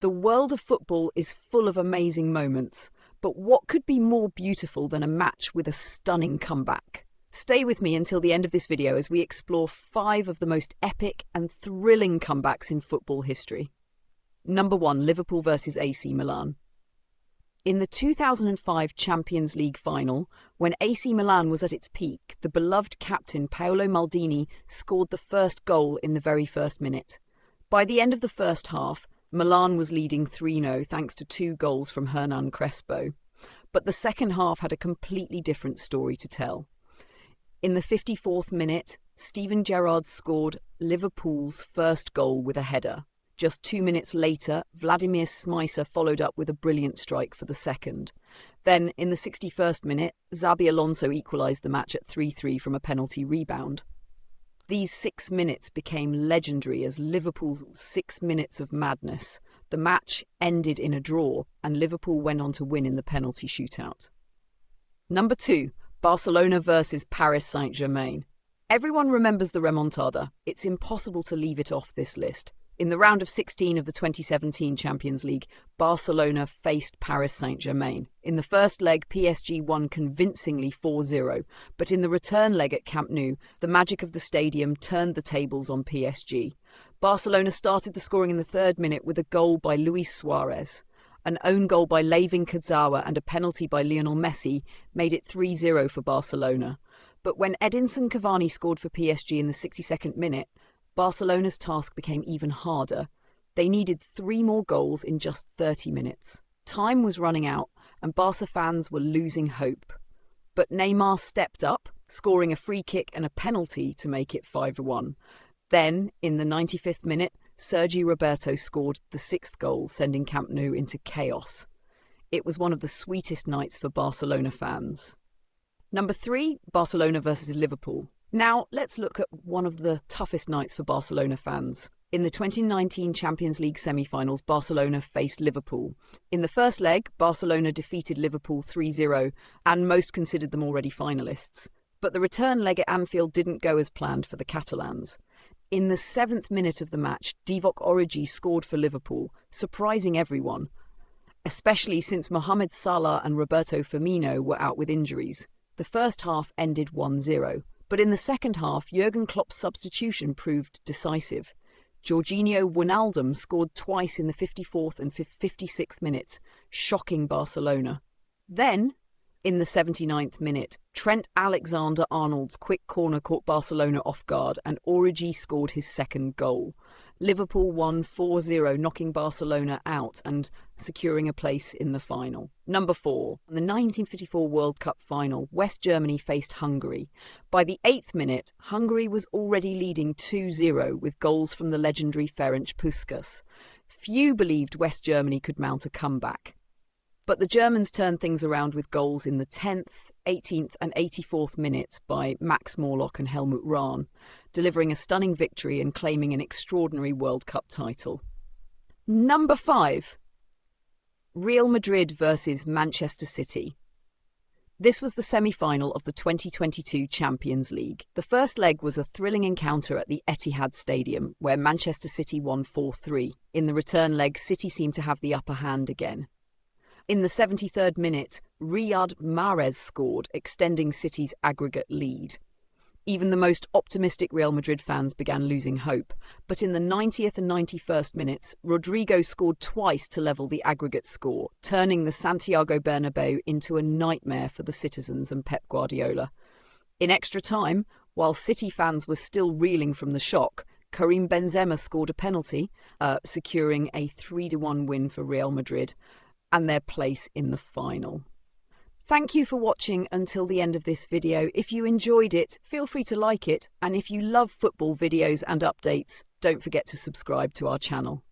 The world of football is full of amazing moments, but what could be more beautiful than a match with a stunning comeback? Stay with me until the end of this video as we explore 5 of the most epic and thrilling comebacks in football history. Number 1, Liverpool versus AC Milan. In the 2005 Champions League final, when AC Milan was at its peak, the beloved captain Paolo Maldini scored the first goal in the very first minute. By the end of the first half, Milan was leading 3-0 thanks to 2 goals from Hernan Crespo. But the second half had a completely different story to tell. In the 54th minute, Steven Gerrard scored Liverpool's first goal with a header. Just 2 minutes later, Vladimir Smicer followed up with a brilliant strike for the second. Then, in the 61st minute, Xabi Alonso equalised the match at 3-3 from a penalty rebound. These 6 minutes became legendary as Liverpool's 6 minutes of madness. The match ended in a draw, and Liverpool went on to win in the penalty shootout. Number 2, Barcelona versus Paris Saint-Germain. Everyone remembers the remontada. It's impossible to leave it off this list. In the round of 16 of the 2017 Champions League, Barcelona faced Paris Saint-Germain. In the first leg, PSG won convincingly 4-0, but in the return leg at Camp Nou, the magic of the stadium turned the tables on PSG. Barcelona started the scoring in the 3rd minute with a goal by Luis Suarez. An own goal by Layvin Kurzawa and a penalty by Lionel Messi made it 3-0 for Barcelona. But when Edinson Cavani scored for PSG in the 62nd minute, Barcelona's task became even harder. They needed 3 more goals in just 30 minutes. Time was running out, and Barca fans were losing hope. But Neymar stepped up, scoring a free kick and a penalty to make it 5-1. Then, in the 95th minute, Sergi Roberto scored the 6th goal, sending Camp Nou into chaos. It was one of the sweetest nights for Barcelona fans. Number 3, Barcelona versus Liverpool. Now, let's look at one of the toughest nights for Barcelona fans. In the 2019 Champions League semi-finals, Barcelona faced Liverpool. In the first leg, Barcelona defeated Liverpool 3-0, and most considered them already finalists. But the return leg at Anfield didn't go as planned for the Catalans. In the 7th minute of the match, Divock Origi scored for Liverpool, surprising everyone, especially since Mohamed Salah and Roberto Firmino were out with injuries. The first half ended 1-0. But in the second half, Jurgen Klopp's substitution proved decisive. Jorginho Wijnaldum scored twice in the 54th and 56th minutes, shocking Barcelona. Then, in the 79th minute, Trent Alexander-Arnold's quick corner caught Barcelona off guard, and Origi scored his 2nd goal. Liverpool won 4-0, knocking Barcelona out and securing a place in the final. Number 4, in the 1954 World Cup final, West Germany faced Hungary. By the 8th minute, Hungary was already leading 2-0 with goals from the legendary Ferenc Puskás. Few believed West Germany could mount a comeback. But the Germans turned things around with goals in the 10th, 18th and 84th minutes by Max Morlock and Helmut Rahn, delivering a stunning victory and claiming an extraordinary World Cup title. Number 5, Real Madrid versus Manchester City. This was the semi-final of the 2022 Champions League. The first leg was a thrilling encounter at the Etihad Stadium, where Manchester City won 4-3. In the return leg, City seemed to have the upper hand again. In the 73rd minute, Riyad Mahrez scored, extending City's aggregate lead. Even the most optimistic Real Madrid fans began losing hope, but in the 90th and 91st minutes, Rodrigo scored twice to level the aggregate score, turning the Santiago Bernabeu into a nightmare for the citizens and Pep Guardiola. In extra time, while City fans were still reeling from the shock, Karim Benzema scored a penalty, securing a 3-1 win for Real Madrid and their place in the final. Thank you for watching until the end of this video. If you enjoyed it, feel free to like it, and if you love football videos and updates, don't forget to subscribe to our channel.